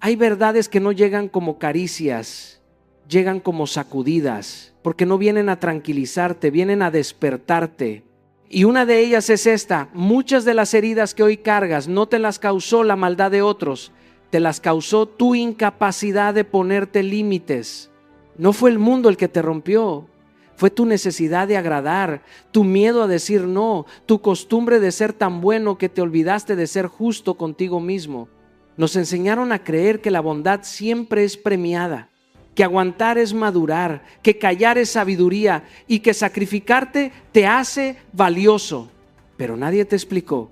Hay verdades que no llegan como caricias, llegan como sacudidas, porque no vienen a tranquilizarte, vienen a despertarte. Y una de ellas es esta: muchas de las heridas que hoy cargas no te las causó la maldad de otros, te las causó tu incapacidad de ponerte límites. No fue el mundo el que te rompió, fue tu necesidad de agradar, tu miedo a decir no, tu costumbre de ser tan bueno que te olvidaste de ser justo contigo mismo. Nos enseñaron a creer que la bondad siempre es premiada, que aguantar es madurar, que callar es sabiduría y que sacrificarte te hace valioso. Pero nadie te explicó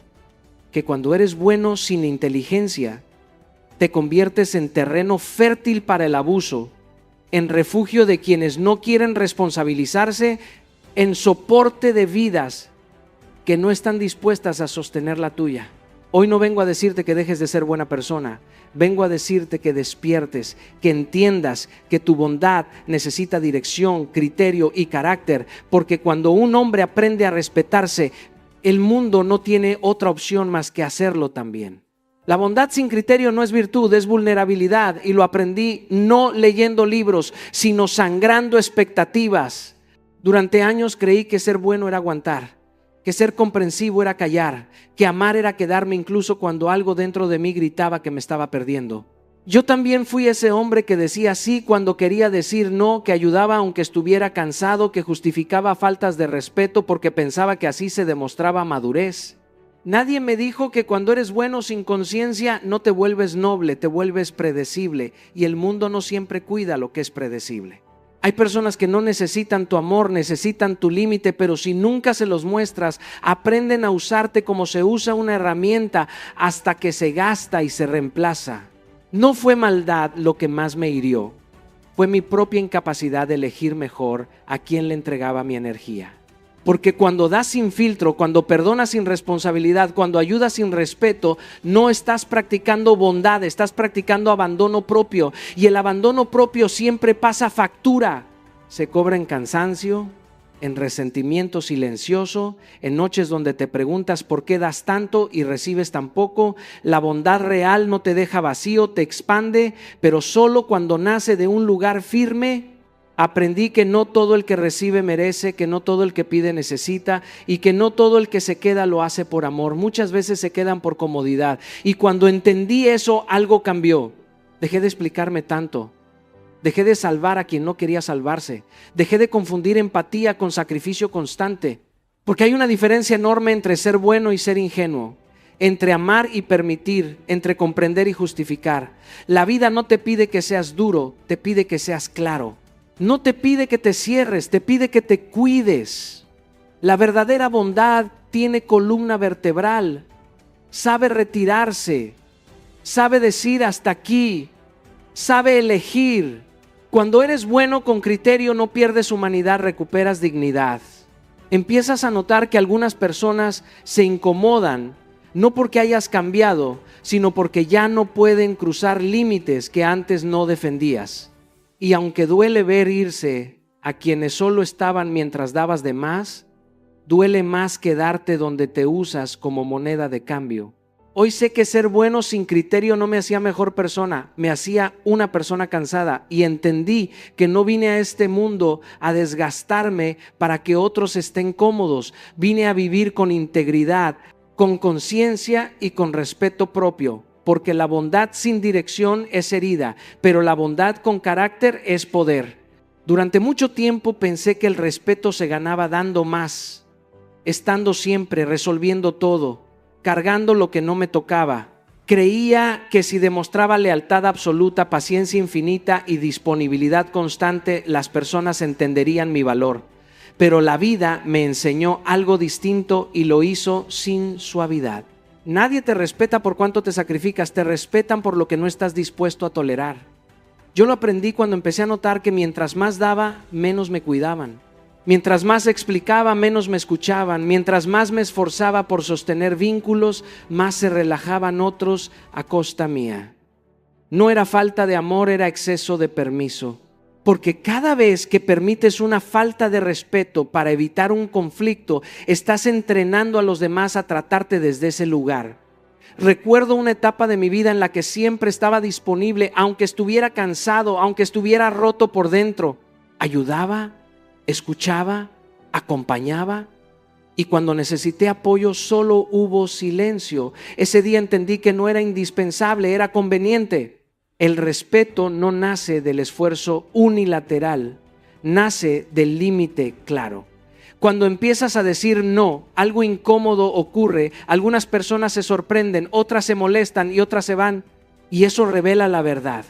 que cuando eres bueno sin inteligencia, te conviertes en terreno fértil para el abuso, en refugio de quienes no quieren responsabilizarse, en soporte de vidas que no están dispuestas a sostener la tuya. Hoy no vengo a decirte que dejes de ser buena persona, vengo a decirte que despiertes, que entiendas que tu bondad necesita dirección, criterio y carácter, porque cuando un hombre aprende a respetarse, el mundo no tiene otra opción más que hacerlo también. La bondad sin criterio no es virtud, es vulnerabilidad, y lo aprendí no leyendo libros, sino sangrando expectativas. Durante años creí que ser bueno era aguantar, que ser comprensivo era callar, que amar era quedarme incluso cuando algo dentro de mí gritaba que me estaba perdiendo. Yo también fui ese hombre que decía sí cuando quería decir no, que ayudaba aunque estuviera cansado, que justificaba faltas de respeto porque pensaba que así se demostraba madurez. Nadie me dijo que cuando eres bueno sin conciencia no te vuelves noble, te vuelves predecible, y el mundo no siempre cuida lo que es predecible. Hay personas que no necesitan tu amor, necesitan tu límite, pero si nunca se los muestras, aprenden a usarte como se usa una herramienta hasta que se gasta y se reemplaza. No fue maldad lo que más me hirió, fue mi propia incapacidad de elegir mejor a quién le entregaba mi energía. Porque cuando das sin filtro, cuando perdonas sin responsabilidad, cuando ayudas sin respeto, no estás practicando bondad, estás practicando abandono propio. Y el abandono propio siempre pasa factura. Se cobra en cansancio, en resentimiento silencioso, en noches donde te preguntas por qué das tanto y recibes tan poco. La bondad real no te deja vacío, te expande, pero solo cuando nace de un lugar firme. Aprendí que no todo el que recibe merece, que no todo el que pide necesita y que no todo el que se queda lo hace por amor. Muchas veces se quedan por comodidad. Y cuando entendí eso, algo cambió. Dejé de explicarme tanto. Dejé de salvar a quien no quería salvarse. Dejé de confundir empatía con sacrificio constante. Porque hay una diferencia enorme entre ser bueno y ser ingenuo, entre amar y permitir, entre comprender y justificar. La vida no te pide que seas duro, te pide que seas claro. No te pide que te cierres, te pide que te cuides. La verdadera bondad tiene columna vertebral, sabe retirarse, sabe decir hasta aquí, sabe elegir. Cuando eres bueno con criterio no pierdes humanidad, recuperas dignidad. Empiezas a notar que algunas personas se incomodan, no porque hayas cambiado, sino porque ya no pueden cruzar límites que antes no defendías. Y aunque duele ver irse a quienes solo estaban mientras dabas de más, duele más quedarte donde te usas como moneda de cambio. Hoy sé que ser bueno sin criterio no me hacía mejor persona, me hacía una persona cansada, y entendí que no vine a este mundo a desgastarme para que otros estén cómodos. Vine a vivir con integridad, con conciencia y con respeto propio. Porque la bondad sin dirección es herida, pero la bondad con carácter es poder. Durante mucho tiempo pensé que el respeto se ganaba dando más, estando siempre, resolviendo todo, cargando lo que no me tocaba. Creía que si demostraba lealtad absoluta, paciencia infinita y disponibilidad constante, las personas entenderían mi valor. Pero la vida me enseñó algo distinto y lo hizo sin suavidad. Nadie te respeta por cuánto te sacrificas, te respetan por lo que no estás dispuesto a tolerar. Yo lo aprendí cuando empecé a notar que mientras más daba, menos me cuidaban. Mientras más explicaba, menos me escuchaban. Mientras más me esforzaba por sostener vínculos, más se relajaban otros a costa mía. No era falta de amor, era exceso de permiso. Porque cada vez que permites una falta de respeto para evitar un conflicto, estás entrenando a los demás a tratarte desde ese lugar. Recuerdo una etapa de mi vida en la que siempre estaba disponible, aunque estuviera cansado, aunque estuviera roto por dentro. Ayudaba, escuchaba, acompañaba. Y cuando necesité apoyo solo hubo silencio. Ese día entendí que no era indispensable, era conveniente. El respeto no nace del esfuerzo unilateral, nace del límite claro. Cuando empiezas a decir no, algo incómodo ocurre, algunas personas se sorprenden, otras se molestan y otras se van, y eso revela la verdad.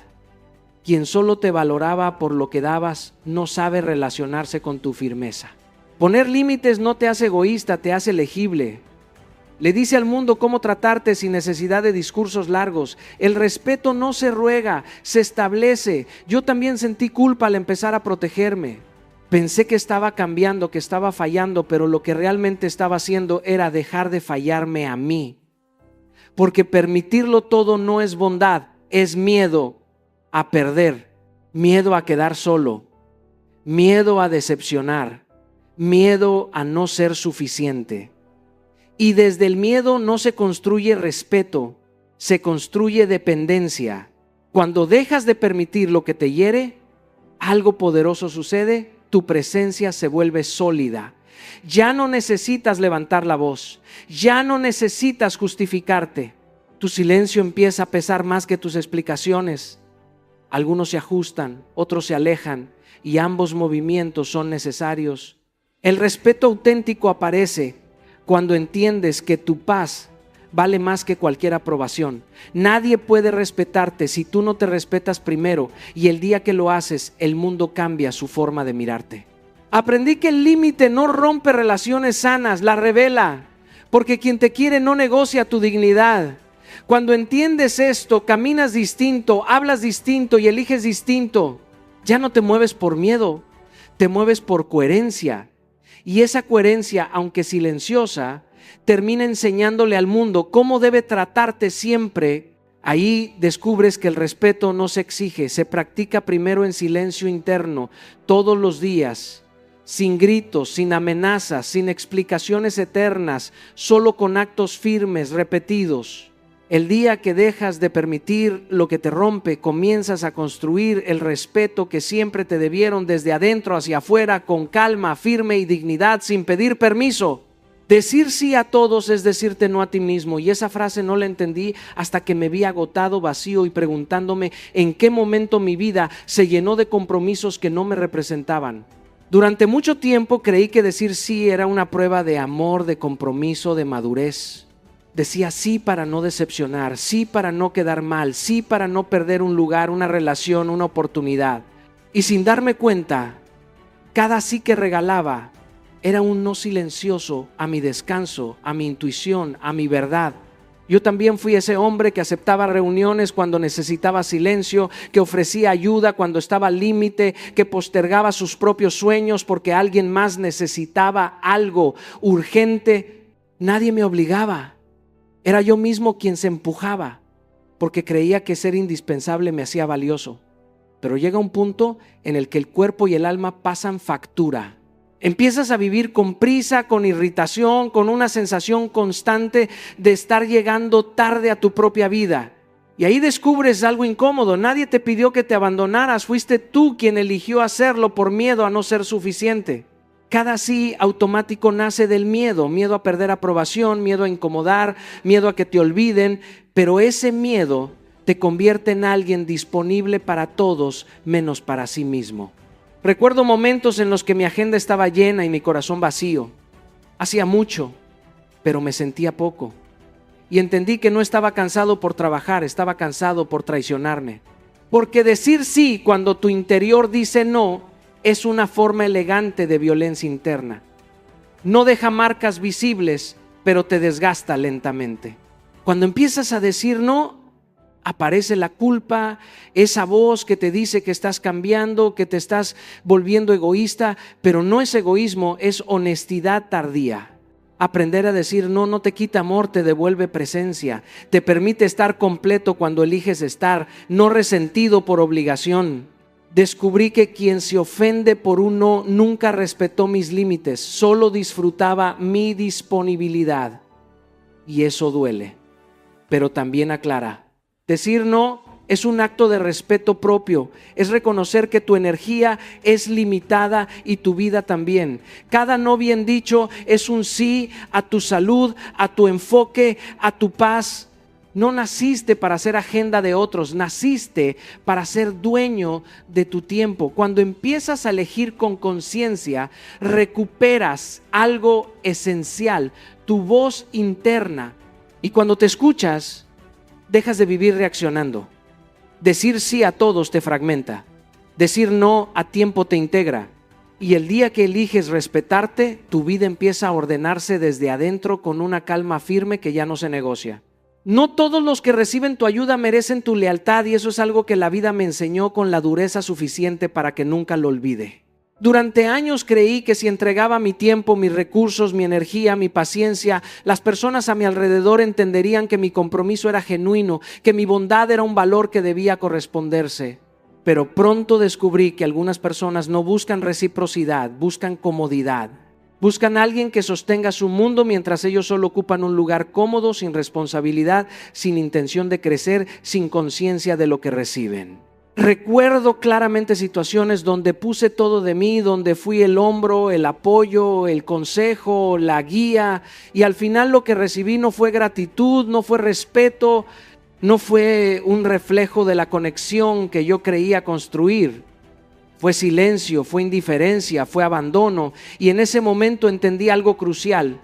Quien solo te valoraba por lo que dabas no sabe relacionarse con tu firmeza. Poner límites no te hace egoísta, te hace legible. Le dice al mundo cómo tratarte sin necesidad de discursos largos. El respeto no se ruega, se establece. Yo también sentí culpa al empezar a protegerme. Pensé que estaba cambiando, que estaba fallando, pero lo que realmente estaba haciendo era dejar de fallarme a mí. Porque permitirlo todo no es bondad, es miedo a perder, miedo a quedar solo, miedo a decepcionar, miedo a no ser suficiente. Y desde el miedo no se construye respeto, se construye dependencia. Cuando dejas de permitir lo que te hiere, algo poderoso sucede, tu presencia se vuelve sólida. Ya no necesitas levantar la voz, ya no necesitas justificarte. Tu silencio empieza a pesar más que tus explicaciones. Algunos se ajustan, otros se alejan, y ambos movimientos son necesarios. El respeto auténtico aparece cuando entiendes que tu paz vale más que cualquier aprobación. Nadie puede respetarte si tú no te respetas primero, y el día que lo haces, el mundo cambia su forma de mirarte. Aprendí que el límite no rompe relaciones sanas, la revela, porque quien te quiere no negocia tu dignidad. Cuando entiendes esto, caminas distinto, hablas distinto y eliges distinto. Ya no te mueves por miedo, te mueves por coherencia. Y esa coherencia, aunque silenciosa, termina enseñándole al mundo cómo debe tratarte siempre. Ahí descubres que el respeto no se exige, se practica primero en silencio interno, todos los días, sin gritos, sin amenazas, sin explicaciones eternas, solo con actos firmes, repetidos. El día que dejas de permitir lo que te rompe, comienzas a construir el respeto que siempre te debieron desde adentro hacia afuera, con calma, firme y dignidad, sin pedir permiso. Decir sí a todos es decirte no a ti mismo, y esa frase no la entendí hasta que me vi agotado, vacío y preguntándome en qué momento mi vida se llenó de compromisos que no me representaban. Durante mucho tiempo creí que decir sí era una prueba de amor, de compromiso, de madurez. Decía sí para no decepcionar, sí para no quedar mal, sí para no perder un lugar, una relación, una oportunidad. Y sin darme cuenta, cada sí que regalaba era un no silencioso a mi descanso, a mi intuición, a mi verdad. Yo también fui ese hombre que aceptaba reuniones cuando necesitaba silencio, que ofrecía ayuda cuando estaba al límite, que postergaba sus propios sueños porque alguien más necesitaba algo urgente. Nadie me obligaba. Era yo mismo quien se empujaba, porque creía que ser indispensable me hacía valioso. Pero llega un punto en el que el cuerpo y el alma pasan factura. Empiezas a vivir con prisa, con irritación, con una sensación constante de estar llegando tarde a tu propia vida. Y ahí descubres algo incómodo. Nadie te pidió que te abandonaras, fuiste tú quien eligió hacerlo por miedo a no ser suficiente. Cada sí automático nace del miedo, miedo a perder aprobación, miedo a incomodar, miedo a que te olviden, pero ese miedo te convierte en alguien disponible para todos menos para sí mismo. Recuerdo momentos en los que mi agenda estaba llena y mi corazón vacío. Hacía mucho, pero me sentía poco. Y entendí que no estaba cansado por trabajar, estaba cansado por traicionarme. Porque decir sí cuando tu interior dice no es una forma elegante de violencia interna. No deja marcas visibles, pero te desgasta lentamente. Cuando empiezas a decir no, aparece la culpa, esa voz que te dice que estás cambiando, que te estás volviendo egoísta, pero no es egoísmo, es honestidad tardía. Aprender a decir no no te quita amor, te devuelve presencia, te permite estar completo cuando eliges estar, no resentido por obligación. Descubrí que quien se ofende por un no nunca respetó mis límites, solo disfrutaba mi disponibilidad. Y eso duele. pero también aclara. Decir no es un acto de respeto propio, es reconocer que tu energía es limitada y tu vida también. Cada no bien dicho es un sí a tu salud, a tu enfoque, a tu paz. No naciste para ser agenda de otros, naciste para ser dueño de tu tiempo. Cuando empiezas a elegir con conciencia, recuperas algo esencial, tu voz interna. Y cuando te escuchas, dejas de vivir reaccionando. Decir sí a todos te fragmenta. Decir no a tiempo te integra. Y el día que eliges respetarte, tu vida empieza a ordenarse desde adentro con una calma firme que ya no se negocia. No todos los que reciben tu ayuda merecen tu lealtad, y eso es algo que la vida me enseñó con la dureza suficiente para que nunca lo olvide. Durante años creí que si entregaba mi tiempo, mis recursos, mi energía, mi paciencia, las personas a mi alrededor entenderían que mi compromiso era genuino, que mi bondad era un valor que debía corresponderse. Pero pronto descubrí que algunas personas no buscan reciprocidad, buscan comodidad. Buscan a alguien que sostenga su mundo mientras ellos solo ocupan un lugar cómodo, sin responsabilidad, sin intención de crecer, sin conciencia de lo que reciben. Recuerdo claramente situaciones donde puse todo de mí, donde fui el hombro, el apoyo, el consejo, la guía, y al final lo que recibí no fue gratitud, no fue respeto, no fue un reflejo de la conexión que yo creía construir. Fue silencio, fue indiferencia, fue abandono, y en ese momento entendí algo crucial.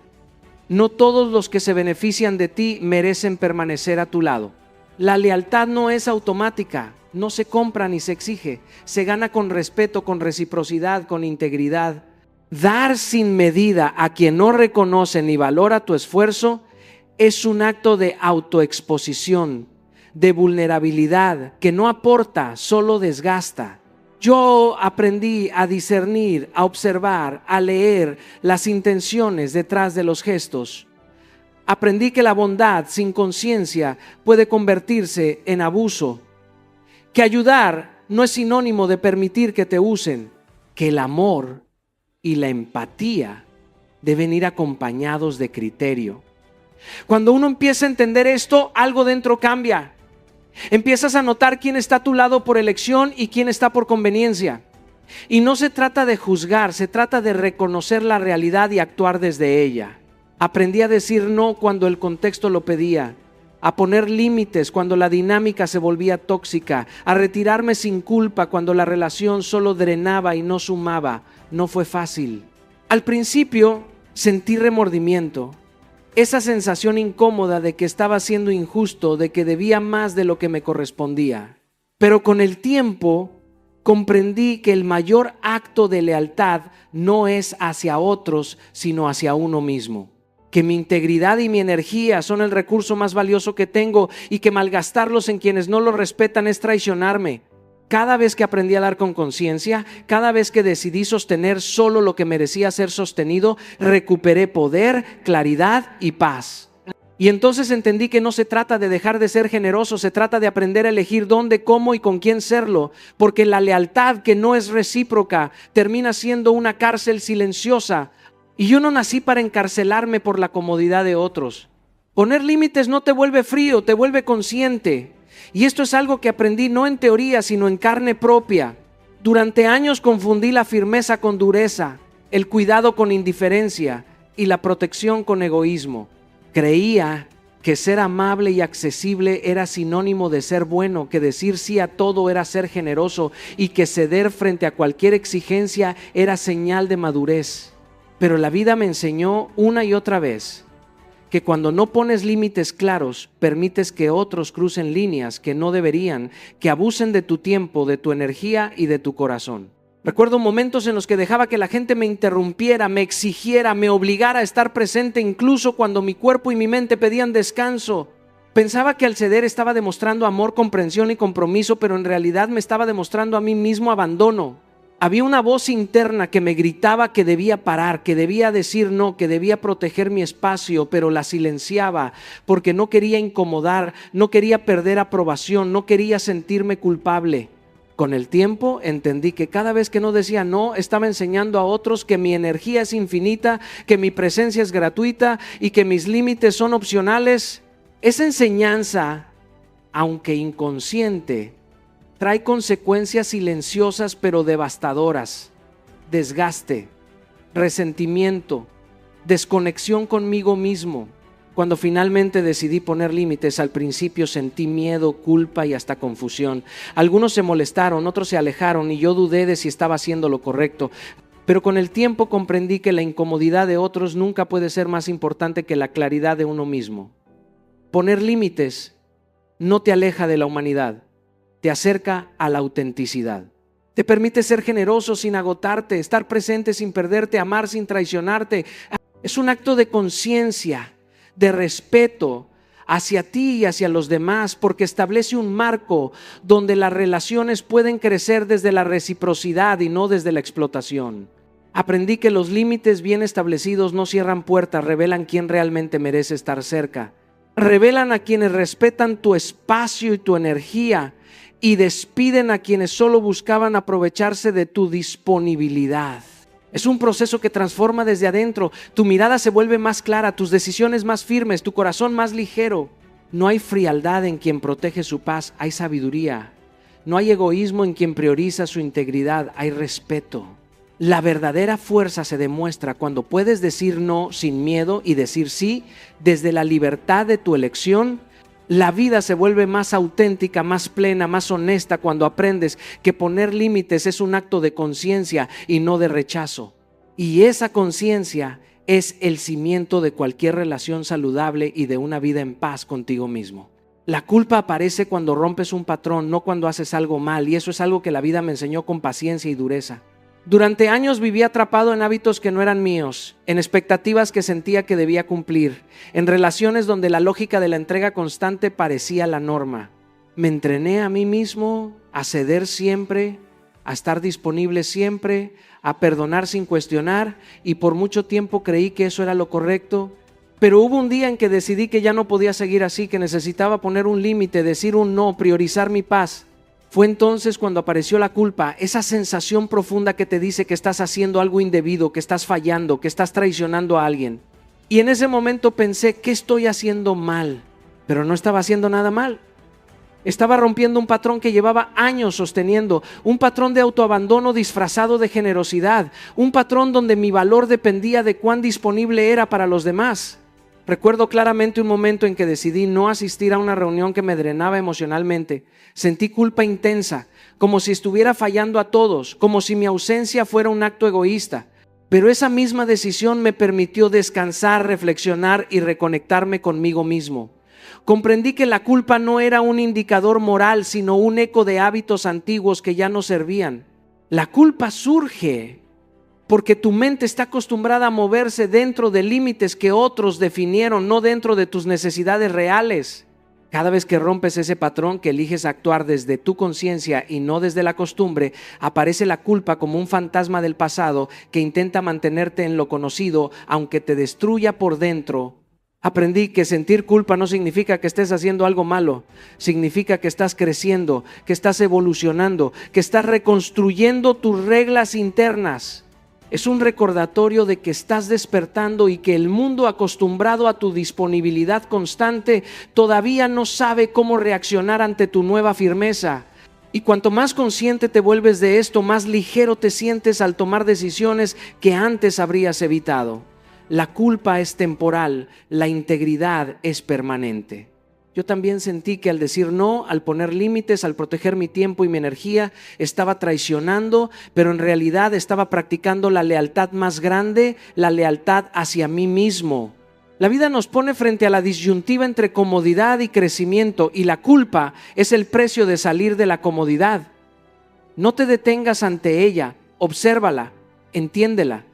No todos los que se benefician de ti merecen permanecer a tu lado. La lealtad no es automática, no se compra ni se exige, se gana con respeto, con reciprocidad, con integridad. Dar sin medida a quien no reconoce ni valora tu esfuerzo es un acto de autoexposición, de vulnerabilidad, que no aporta, solo desgasta. Yo aprendí a discernir, a observar, a leer las intenciones detrás de los gestos. Aprendí que la bondad sin conciencia puede convertirse en abuso, que ayudar no es sinónimo de permitir que te usen, que el amor y la empatía deben ir acompañados de criterio. Cuando uno empieza a entender esto, algo dentro cambia. Empiezas a notar quién está a tu lado por elección y quién está por conveniencia. Y no se trata de juzgar, se trata de reconocer la realidad y actuar desde ella. Aprendí a decir no cuando el contexto lo pedía, a poner límites cuando la dinámica se volvía tóxica, a retirarme sin culpa cuando la relación solo drenaba y no sumaba. No fue fácil. Al principio sentí remordimiento. Esa sensación incómoda de que estaba siendo injusto, de que debía más de lo que me correspondía. Pero con el tiempo comprendí que el mayor acto de lealtad no es hacia otros, sino hacia uno mismo. Que mi integridad y mi energía son el recurso más valioso que tengo y que malgastarlos en quienes no lo respetan es traicionarme. Cada vez que aprendí a dar con conciencia, cada vez que decidí sostener solo lo que merecía ser sostenido, recuperé poder, claridad y paz. Y entonces entendí que no se trata de dejar de ser generoso, se trata de aprender a elegir dónde, cómo y con quién serlo, porque la lealtad que no es recíproca termina siendo una cárcel silenciosa. Y yo no nací para encarcelarme por la comodidad de otros. Poner límites no te vuelve frío, te vuelve consciente. Y esto es algo que aprendí no en teoría, sino en carne propia. Durante años confundí la firmeza con dureza, el cuidado con indiferencia y la protección con egoísmo. Creía que ser amable y accesible era sinónimo de ser bueno, que decir sí a todo era ser generoso y que ceder frente a cualquier exigencia era señal de madurez. Pero la vida me enseñó una y otra vez que cuando no pones límites claros, permites que otros crucen líneas que no deberían, que abusen de tu tiempo, de tu energía y de tu corazón. Recuerdo momentos en los que dejaba que la gente me interrumpiera, me exigiera, me obligara a estar presente incluso cuando mi cuerpo y mi mente pedían descanso. Pensaba que al ceder estaba demostrando amor, comprensión y compromiso, pero en realidad me estaba demostrando a mí mismo abandono. Había una voz interna que me gritaba que debía parar, que debía decir no, que debía proteger mi espacio, pero la silenciaba porque no quería incomodar, no quería perder aprobación, no quería sentirme culpable. Con el tiempo entendí que cada vez que no decía no, estaba enseñando a otros que mi energía es infinita, que mi presencia es gratuita y que mis límites son opcionales. Esa enseñanza, aunque inconsciente, trae consecuencias silenciosas pero devastadoras: desgaste, resentimiento, desconexión conmigo mismo. Cuando finalmente decidí poner límites, al principio sentí miedo, culpa y hasta confusión. Algunos se molestaron, otros se alejaron y yo dudé de si estaba haciendo lo correcto. Pero con el tiempo comprendí que la incomodidad de otros nunca puede ser más importante que la claridad de uno mismo. Poner límites no te aleja de la humanidad, te acerca a la autenticidad. Te permite ser generoso sin agotarte, estar presente sin perderte, amar sin traicionarte. Es un acto de conciencia, de respeto hacia ti y hacia los demás, porque establece un marco donde las relaciones pueden crecer desde la reciprocidad y no desde la explotación. Aprendí que los límites bien establecidos no cierran puertas, revelan quién realmente merece estar cerca. Revelan a quienes respetan tu espacio y tu energía y despiden a quienes solo buscaban aprovecharse de tu disponibilidad. Es un proceso que transforma desde adentro. Tu mirada se vuelve más clara, tus decisiones más firmes, tu corazón más ligero. No hay frialdad en quien protege su paz, hay sabiduría. No hay egoísmo en quien prioriza su integridad, hay respeto. La verdadera fuerza se demuestra cuando puedes decir no sin miedo y decir sí desde la libertad de tu elección. La vida se vuelve más auténtica, más plena, más honesta cuando aprendes que poner límites es un acto de conciencia y no de rechazo. Y esa conciencia es el cimiento de cualquier relación saludable y de una vida en paz contigo mismo. La culpa aparece cuando rompes un patrón, no cuando haces algo mal, y eso es algo que la vida me enseñó con paciencia y dureza. Durante años viví atrapado en hábitos que no eran míos, en expectativas que sentía que debía cumplir, en relaciones donde la lógica de la entrega constante parecía la norma. Me entrené a mí mismo a ceder siempre, a estar disponible siempre, a perdonar sin cuestionar, y por mucho tiempo creí que eso era lo correcto. Pero hubo un día en que decidí que ya no podía seguir así, que necesitaba poner un límite, decir un no, priorizar mi paz. Fue entonces cuando apareció la culpa, esa sensación profunda que te dice que estás haciendo algo indebido, que estás fallando, que estás traicionando a alguien. Y en ese momento pensé, ¿qué estoy haciendo mal? Pero no estaba haciendo nada mal. Estaba rompiendo un patrón que llevaba años sosteniendo, un patrón de autoabandono disfrazado de generosidad, un patrón donde mi valor dependía de cuán disponible era para los demás. Recuerdo claramente un momento en que decidí no asistir a una reunión que me drenaba emocionalmente. Sentí culpa intensa, como si estuviera fallando a todos, como si mi ausencia fuera un acto egoísta. Pero esa misma decisión me permitió descansar, reflexionar y reconectarme conmigo mismo. Comprendí que la culpa no era un indicador moral, sino un eco de hábitos antiguos que ya no servían. La culpa surge porque tu mente está acostumbrada a moverse dentro de límites que otros definieron, no dentro de tus necesidades reales. Cada vez que rompes ese patrón, que eliges actuar desde tu conciencia y no desde la costumbre, aparece la culpa como un fantasma del pasado que intenta mantenerte en lo conocido, aunque te destruya por dentro. Aprendí que sentir culpa no significa que estés haciendo algo malo, significa que estás creciendo, que estás evolucionando, que estás reconstruyendo tus reglas internas. Es un recordatorio de que estás despertando y que el mundo, acostumbrado a tu disponibilidad constante, todavía no sabe cómo reaccionar ante tu nueva firmeza. Y cuanto más consciente te vuelves de esto, más ligero te sientes al tomar decisiones que antes habrías evitado. La culpa es temporal, la integridad es permanente. Yo también sentí que al decir no, al poner límites, al proteger mi tiempo y mi energía, estaba traicionando, pero en realidad estaba practicando la lealtad más grande, la lealtad hacia mí mismo. La vida nos pone frente a la disyuntiva entre comodidad y crecimiento, y la culpa es el precio de salir de la comodidad. No te detengas ante ella, obsérvala, entiéndela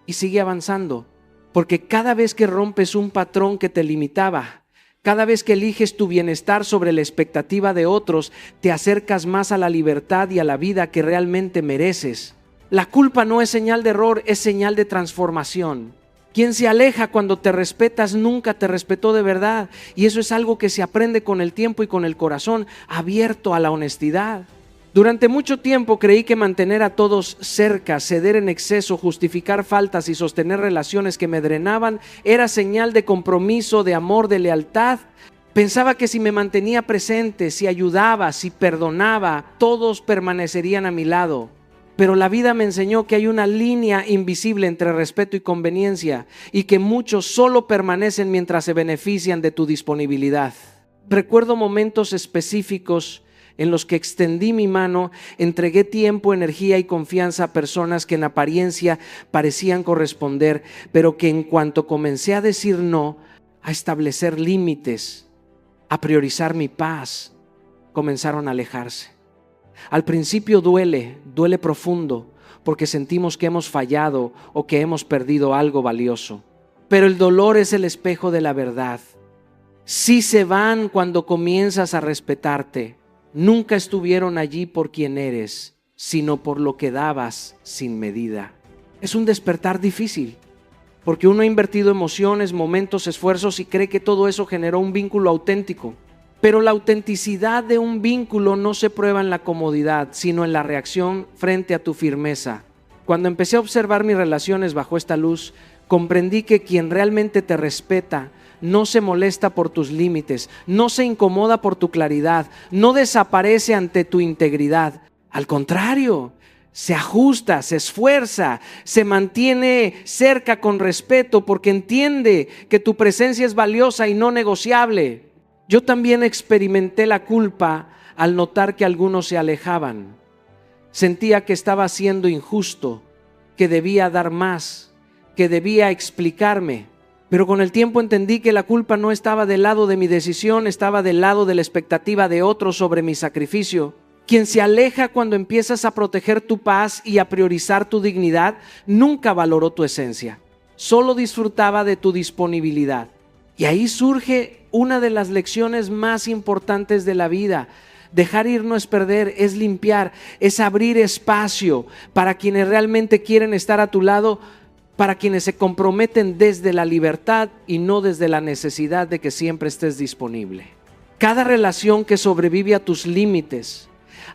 y sigue avanzando, porque cada vez que rompes un patrón que te limitaba, cada vez que eliges tu bienestar sobre la expectativa de otros, te acercas más a la libertad y a la vida que realmente mereces. La culpa no es señal de error, es señal de transformación. Quien se aleja cuando te respetas nunca te respetó de verdad, y eso es algo que se aprende con el tiempo y con el corazón abierto a la honestidad. Durante mucho tiempo creí que mantener a todos cerca, ceder en exceso, justificar faltas y sostener relaciones que me drenaban era señal de compromiso, de amor, de lealtad. Pensaba que si me mantenía presente, si ayudaba, si perdonaba, todos permanecerían a mi lado. Pero la vida me enseñó que hay una línea invisible entre respeto y conveniencia y que muchos solo permanecen mientras se benefician de tu disponibilidad. Recuerdo momentos específicos en los que extendí mi mano, entregué tiempo, energía y confianza a personas que en apariencia parecían corresponder, pero que en cuanto comencé a decir no, a establecer límites, a priorizar mi paz, comenzaron a alejarse. Al principio duele profundo, porque sentimos que hemos fallado o que hemos perdido algo valioso. Pero el dolor es el espejo de la verdad. Sí se van cuando comienzas a respetarte. Nunca estuvieron allí por quien eres, sino por lo que dabas sin medida. Es un despertar difícil, porque uno ha invertido emociones, momentos, esfuerzos y cree que todo eso generó un vínculo auténtico. Pero la autenticidad de un vínculo no se prueba en la comodidad, sino en la reacción frente a tu firmeza. Cuando empecé a observar mis relaciones bajo esta luz, comprendí que quien realmente te respeta no se molesta por tus límites, no se incomoda por tu claridad, no desaparece ante tu integridad. Al contrario, se ajusta, se esfuerza, se mantiene cerca con respeto porque entiende que tu presencia es valiosa y no negociable. Yo también experimenté la culpa al notar que algunos se alejaban. Sentía que estaba siendo injusto, que debía dar más, que debía explicarme. Pero con el tiempo entendí que la culpa no estaba del lado de mi decisión, estaba del lado de la expectativa de otros sobre mi sacrificio. Quien se aleja cuando empiezas a proteger tu paz y a priorizar tu dignidad, nunca valoró tu esencia. Solo disfrutaba de tu disponibilidad. Y ahí surge una de las lecciones más importantes de la vida. Dejar ir no es perder, es limpiar, es abrir espacio para quienes realmente quieren estar a tu lado, para quienes se comprometen desde la libertad y no desde la necesidad de que siempre estés disponible. Cada relación que sobrevive a tus límites,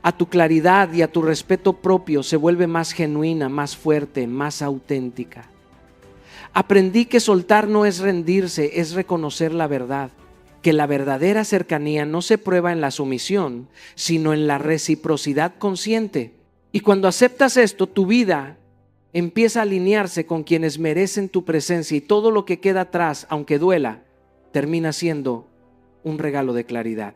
a tu claridad y a tu respeto propio se vuelve más genuina, más fuerte, más auténtica. Aprendí que soltar no es rendirse, es reconocer la verdad, que la verdadera cercanía no se prueba en la sumisión, sino en la reciprocidad consciente. Y cuando aceptas esto, tu vida empieza a alinearse con quienes merecen tu presencia y todo lo que queda atrás, aunque duela, termina siendo un regalo de claridad.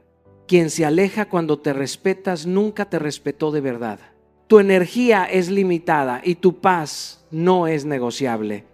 Quien se aleja cuando te respetas nunca te respetó de verdad. Tu energía es limitada y tu paz no es negociable.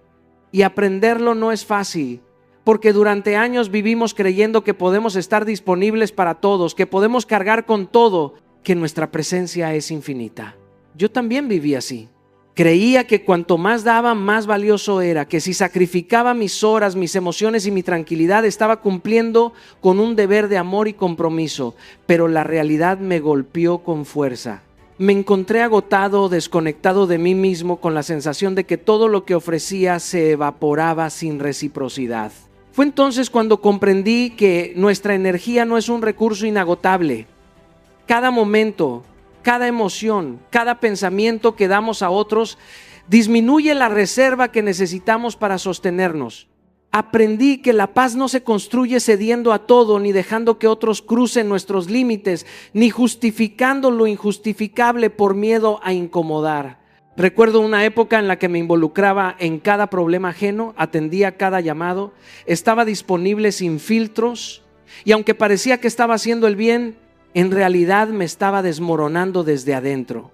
Y aprenderlo no es fácil, porque durante años vivimos creyendo que podemos estar disponibles para todos, que podemos cargar con todo, que nuestra presencia es infinita. Yo también viví así. Creía que cuanto más daba, más valioso era, que si sacrificaba mis horas, mis emociones y mi tranquilidad, estaba cumpliendo con un deber de amor y compromiso, pero la realidad me golpeó con fuerza. Me encontré agotado, desconectado de mí mismo, con la sensación de que todo lo que ofrecía se evaporaba sin reciprocidad. Fue entonces cuando comprendí que nuestra energía no es un recurso inagotable. Cada momento, cada emoción, cada pensamiento que damos a otros disminuye la reserva que necesitamos para sostenernos. Aprendí que la paz no se construye cediendo a todo, ni dejando que otros crucen nuestros límites, ni justificando lo injustificable por miedo a incomodar. Recuerdo una época en la que me involucraba en cada problema ajeno, atendía cada llamado, estaba disponible sin filtros, y aunque parecía que estaba haciendo el bien, en realidad me estaba desmoronando desde adentro.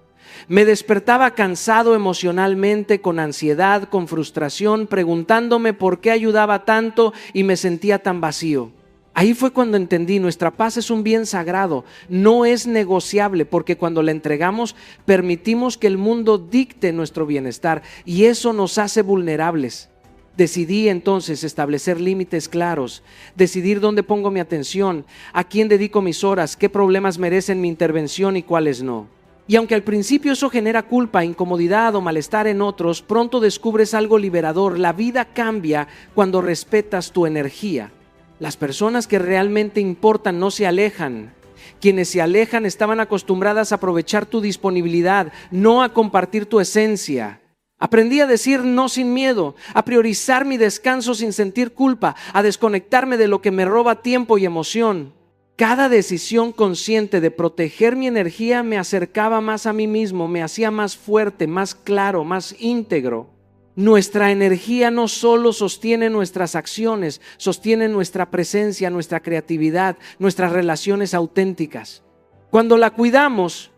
Me despertaba cansado emocionalmente, con ansiedad, con frustración, preguntándome por qué ayudaba tanto y me sentía tan vacío. Ahí fue cuando entendí, nuestra paz es un bien sagrado, no es negociable, porque cuando la entregamos permitimos que el mundo dicte nuestro bienestar y eso nos hace vulnerables. Decidí entonces establecer límites claros, decidir dónde pongo mi atención, a quién dedico mis horas, qué problemas merecen mi intervención y cuáles no. Y aunque al principio eso genera culpa, incomodidad o malestar en otros, pronto descubres algo liberador. La vida cambia cuando respetas tu energía. Las personas que realmente importan no se alejan. Quienes se alejan estaban acostumbradas a aprovechar tu disponibilidad, no a compartir tu esencia. Aprendí a decir no sin miedo, a priorizar mi descanso sin sentir culpa, a desconectarme de lo que me roba tiempo y emoción. Cada decisión consciente de proteger mi energía me acercaba más a mí mismo, me hacía más fuerte, más claro, más íntegro. Nuestra energía no solo sostiene nuestras acciones, sostiene nuestra presencia, nuestra creatividad, nuestras relaciones auténticas. Cuando la cuidamos,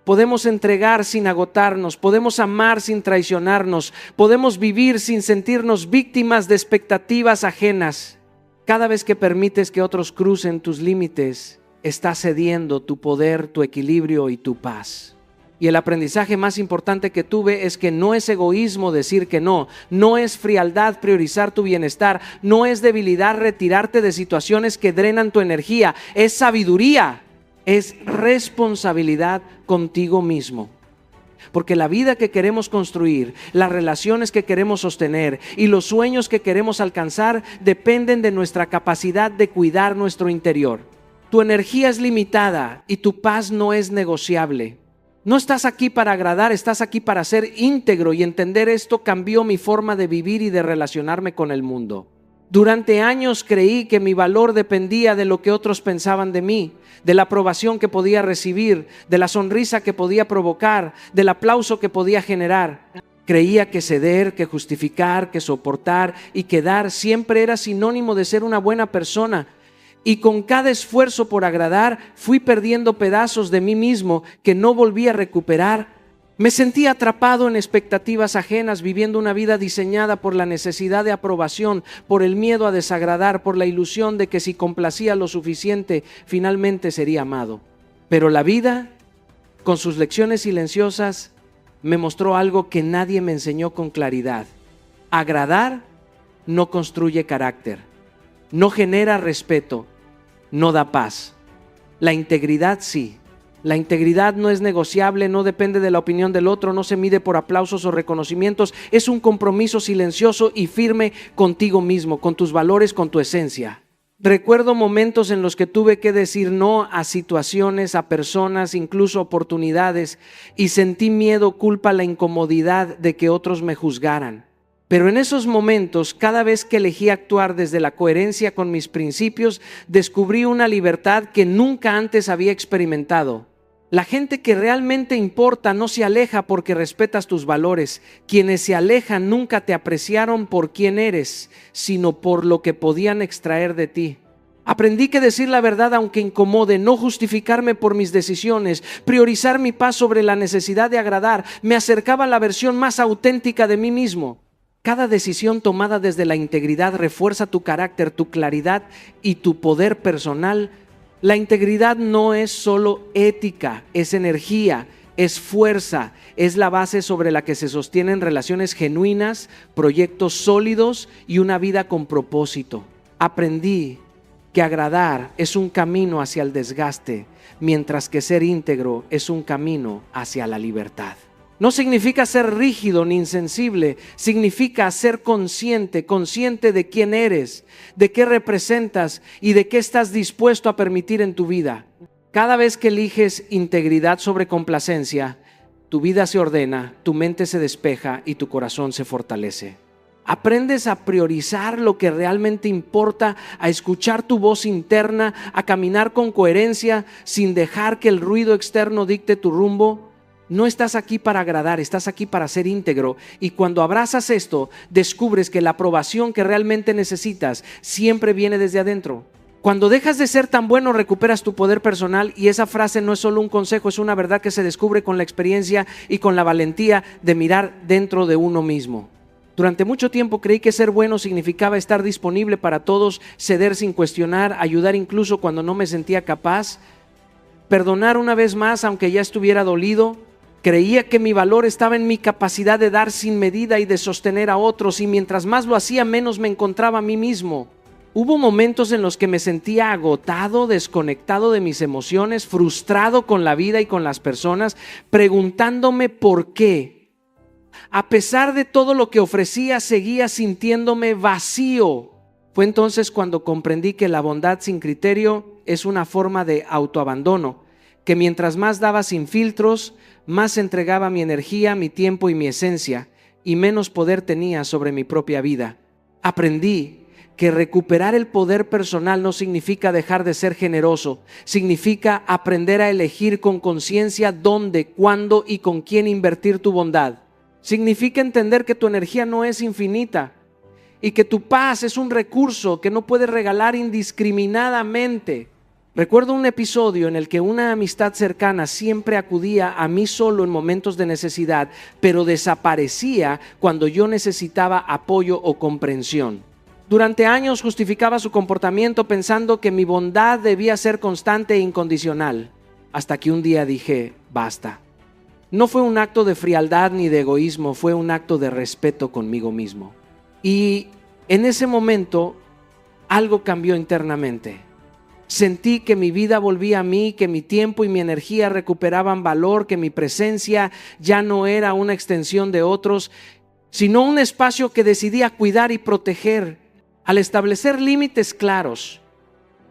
podemos entregar sin agotarnos, podemos amar sin traicionarnos, podemos vivir sin sentirnos víctimas de expectativas ajenas. Cada vez que permites que otros crucen tus límites, estás cediendo tu poder, tu equilibrio y tu paz. Y el aprendizaje más importante que tuve es que no es egoísmo decir que no, no es frialdad priorizar tu bienestar, no es debilidad retirarte de situaciones que drenan tu energía, es sabiduría. Es responsabilidad contigo mismo. Porque la vida que queremos construir, las relaciones que queremos sostener y los sueños que queremos alcanzar dependen de nuestra capacidad de cuidar nuestro interior. Tu energía es limitada y tu paz no es negociable. No estás aquí para agradar, estás aquí para ser íntegro, y entender esto cambió mi forma de vivir y de relacionarme con el mundo. Durante años creí que mi valor dependía de lo que otros pensaban de mí, de la aprobación que podía recibir, de la sonrisa que podía provocar, del aplauso que podía generar. Creía que ceder, que justificar, que soportar y que dar siempre era sinónimo de ser una buena persona. Y con cada esfuerzo por agradar, fui perdiendo pedazos de mí mismo que no volví a recuperar. Me sentí atrapado en expectativas ajenas, viviendo una vida diseñada por la necesidad de aprobación, por el miedo a desagradar, por la ilusión de que si complacía lo suficiente, finalmente sería amado. Pero la vida, con sus lecciones silenciosas, me mostró algo que nadie me enseñó con claridad. Agradar no construye carácter, no genera respeto, no da paz. La integridad sí. La integridad no es negociable, no depende de la opinión del otro, no se mide por aplausos o reconocimientos. Es un compromiso silencioso y firme contigo mismo, con tus valores, con tu esencia. Recuerdo momentos en los que tuve que decir no a situaciones, a personas, incluso oportunidades, y sentí miedo, culpa, la incomodidad de que otros me juzgaran. Pero en esos momentos, cada vez que elegí actuar desde la coherencia con mis principios, descubrí una libertad que nunca antes había experimentado. La gente que realmente importa no se aleja porque respetas tus valores. Quienes se alejan nunca te apreciaron por quién eres, sino por lo que podían extraer de ti. Aprendí que decir la verdad aunque incomode, no justificarme por mis decisiones, priorizar mi paz sobre la necesidad de agradar, me acercaba a la versión más auténtica de mí mismo. Cada decisión tomada desde la integridad refuerza tu carácter, tu claridad y tu poder personal. La integridad no es solo ética, es energía, es fuerza, es la base sobre la que se sostienen relaciones genuinas, proyectos sólidos y una vida con propósito. Aprendí que agradar es un camino hacia el desgaste, mientras que ser íntegro es un camino hacia la libertad. No significa ser rígido ni insensible, significa ser consciente de quién eres, de qué representas y de qué estás dispuesto a permitir en tu vida. Cada vez que eliges integridad sobre complacencia, tu vida se ordena, tu mente se despeja y tu corazón se fortalece. Aprendes a priorizar lo que realmente importa, a escuchar tu voz interna, a caminar con coherencia sin dejar que el ruido externo dicte tu rumbo. No estás aquí para agradar, estás aquí para ser íntegro, y cuando abrazas esto, descubres que la aprobación que realmente necesitas siempre viene desde adentro. Cuando dejas de ser tan bueno, recuperas tu poder personal, y esa frase no es solo un consejo, es una verdad que se descubre con la experiencia y con la valentía de mirar dentro de uno mismo. Durante mucho tiempo creí que ser bueno significaba estar disponible para todos, ceder sin cuestionar, ayudar incluso cuando no me sentía capaz, perdonar una vez más aunque ya estuviera dolido. Creía que mi valor estaba en mi capacidad de dar sin medida y de sostener a otros, y mientras más lo hacía, menos me encontraba a mí mismo. Hubo momentos en los que me sentía agotado, desconectado de mis emociones, frustrado con la vida y con las personas, preguntándome por qué. A pesar de todo lo que ofrecía, seguía sintiéndome vacío. Fue entonces cuando comprendí que la bondad sin criterio es una forma de autoabandono, que mientras más daba sin filtros, más entregaba mi energía, mi tiempo y mi esencia. y menos poder tenía sobre mi propia vida. Aprendí que recuperar el poder personal no significa dejar de ser generoso, significa aprender a elegir con conciencia dónde, cuándo y con quién invertir tu bondad. Significa entender que tu energía no es infinita y que tu paz es un recurso que no puedes regalar indiscriminadamente. Recuerdo un episodio en el que una amistad cercana siempre acudía a mí solo en momentos de necesidad, pero desaparecía cuando yo necesitaba apoyo o comprensión. Durante años justificaba su comportamiento pensando que mi bondad debía ser constante e incondicional, hasta que un día dije, basta. No fue un acto de frialdad ni de egoísmo, fue un acto de respeto conmigo mismo. Y en ese momento algo cambió internamente. Sentí que mi vida volvía a mí, que mi tiempo y mi energía recuperaban valor, que mi presencia ya no era una extensión de otros, sino un espacio que decidía cuidar y proteger. Al establecer límites claros,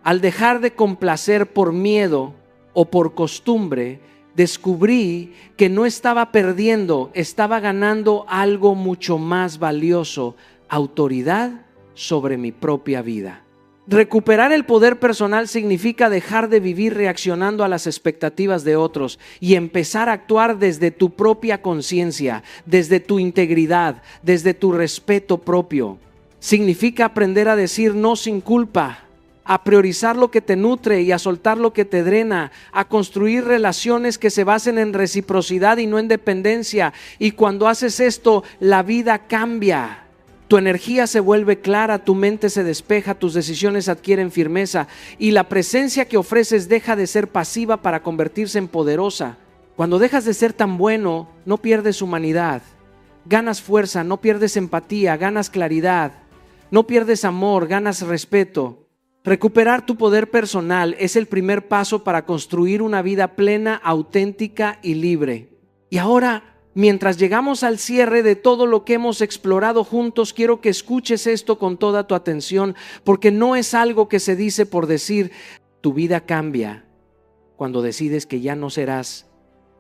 al dejar de complacer por miedo o por costumbre, descubrí que no estaba perdiendo, estaba ganando algo mucho más valioso: autoridad sobre mi propia vida. Recuperar el poder personal significa dejar de vivir reaccionando a las expectativas de otros y empezar a actuar desde tu propia conciencia, desde tu integridad, desde tu respeto propio. Significa aprender a decir no sin culpa, a priorizar lo que te nutre y a soltar lo que te drena, a construir relaciones que se basen en reciprocidad y no en dependencia. Y cuando haces esto, la vida cambia. Tu energía se vuelve clara, tu mente se despeja, tus decisiones adquieren firmeza y la presencia que ofreces deja de ser pasiva para convertirse en poderosa. Cuando dejas de ser tan bueno, no pierdes humanidad, ganas fuerza, no pierdes empatía, ganas claridad, no pierdes amor, ganas respeto. Recuperar tu poder personal es el primer paso para construir una vida plena, auténtica y libre. Y ahora, mientras llegamos al cierre de todo lo que hemos explorado juntos, quiero que escuches esto con toda tu atención, porque no es algo que se dice por decir. Tu vida cambia cuando decides que ya no serás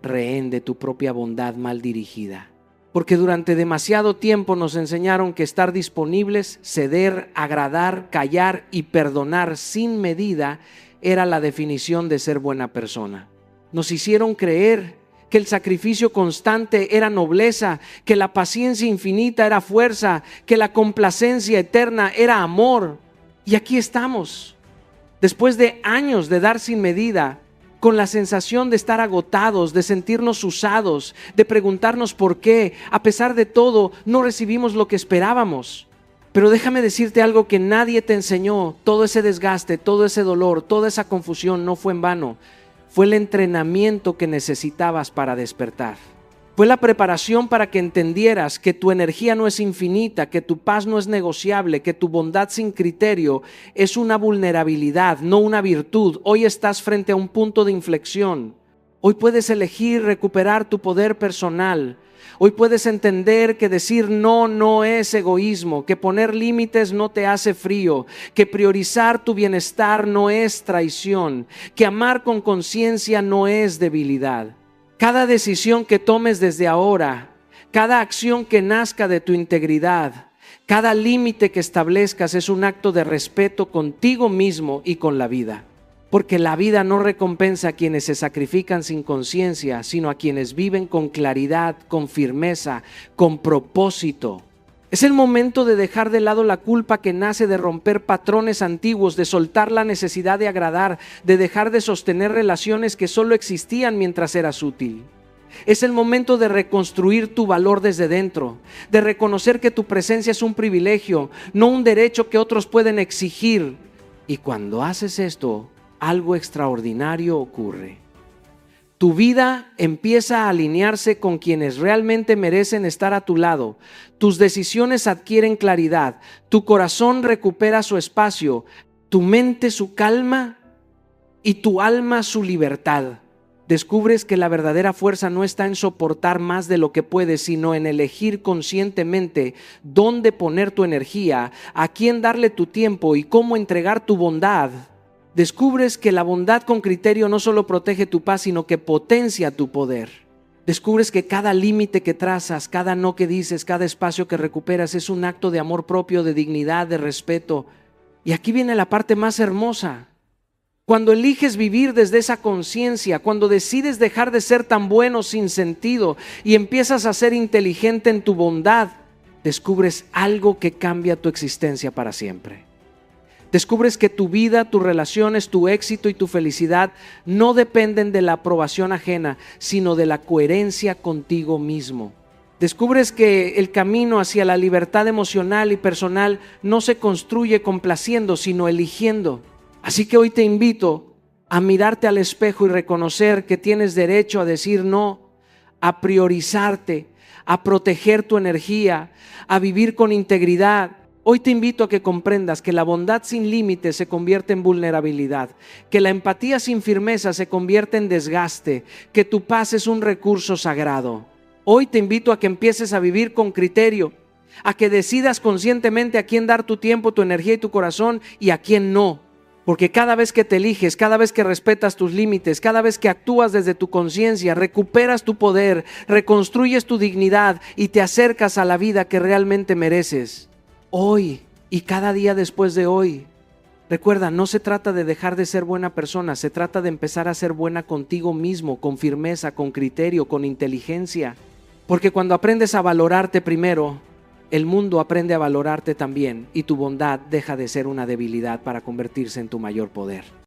rehén de tu propia bondad mal dirigida. Porque durante demasiado tiempo nos enseñaron que estar disponibles, ceder, agradar, callar y perdonar sin medida era la definición de ser buena persona. Nos hicieron creer que el sacrificio constante era nobleza, que la paciencia infinita era fuerza, que la complacencia eterna era amor. Y aquí estamos, después de años de dar sin medida, con la sensación de estar agotados, de sentirnos usados, de preguntarnos por qué, a pesar de todo, no recibimos lo que esperábamos. Pero déjame decirte algo que nadie te enseñó. Todo ese desgaste, todo ese dolor, toda esa confusión no fue en vano. Fue el entrenamiento que necesitabas para despertar. Fue la preparación para que entendieras que tu energía no es infinita, que tu paz no es negociable, que tu bondad sin criterio es una vulnerabilidad, no una virtud. Hoy estás frente a un punto de inflexión. Hoy puedes elegir recuperar tu poder personal. Hoy puedes entender que decir no no es egoísmo, que poner límites no te hace frío, que priorizar tu bienestar no es traición, que amar con conciencia no es debilidad. Cada decisión que tomes desde ahora, cada acción que nazca de tu integridad, cada límite que establezcas es un acto de respeto contigo mismo y con la vida. Porque la vida no recompensa a quienes se sacrifican sin conciencia, sino a quienes viven con claridad, con firmeza, con propósito. Es el momento de dejar de lado la culpa que nace de romper patrones antiguos, de soltar la necesidad de agradar, de dejar de sostener relaciones que solo existían mientras eras útil. Es el momento de reconstruir tu valor desde dentro, de reconocer que tu presencia es un privilegio, no un derecho que otros pueden exigir. Y cuando haces esto, algo extraordinario ocurre. Tu vida empieza a alinearse con quienes realmente merecen estar a tu lado. Tus decisiones adquieren claridad. Tu corazón recupera su espacio. Tu mente su calma y tu alma su libertad. Descubres que la verdadera fuerza no está en soportar más de lo que puedes, sino en elegir conscientemente dónde poner tu energía, a quién darle tu tiempo y cómo entregar tu bondad. Descubres que la bondad con criterio no solo protege tu paz, sino que potencia tu poder. Descubres que cada límite que trazas, cada no que dices, cada espacio que recuperas es un acto de amor propio, de dignidad, de respeto. Y aquí viene la parte más hermosa. Cuando eliges vivir desde esa conciencia, cuando decides dejar de ser tan bueno sin sentido y empiezas a ser inteligente en tu bondad, descubres algo que cambia tu existencia para siempre. Descubres que tu vida, tus relaciones, tu éxito y tu felicidad no dependen de la aprobación ajena, sino de la coherencia contigo mismo. Descubres que el camino hacia la libertad emocional y personal no se construye complaciendo, sino eligiendo. Así que hoy te invito a mirarte al espejo y reconocer que tienes derecho a decir no, a priorizarte, a proteger tu energía, a vivir con integridad. Hoy te invito a que comprendas que la bondad sin límites se convierte en vulnerabilidad, que la empatía sin firmeza se convierte en desgaste, que tu paz es un recurso sagrado. Hoy te invito a que empieces a vivir con criterio, a que decidas conscientemente a quién dar tu tiempo, tu energía y tu corazón y a quién no. Porque cada vez que te eliges, cada vez que respetas tus límites, cada vez que actúas desde tu conciencia, recuperas tu poder, reconstruyes tu dignidad y te acercas a la vida que realmente mereces. Hoy y cada día después de hoy, recuerda, no se trata de dejar de ser buena persona, se trata de empezar a ser buena contigo mismo, con firmeza, con criterio, con inteligencia. Porque cuando aprendes a valorarte primero, el mundo aprende a valorarte también y tu bondad deja de ser una debilidad para convertirse en tu mayor poder.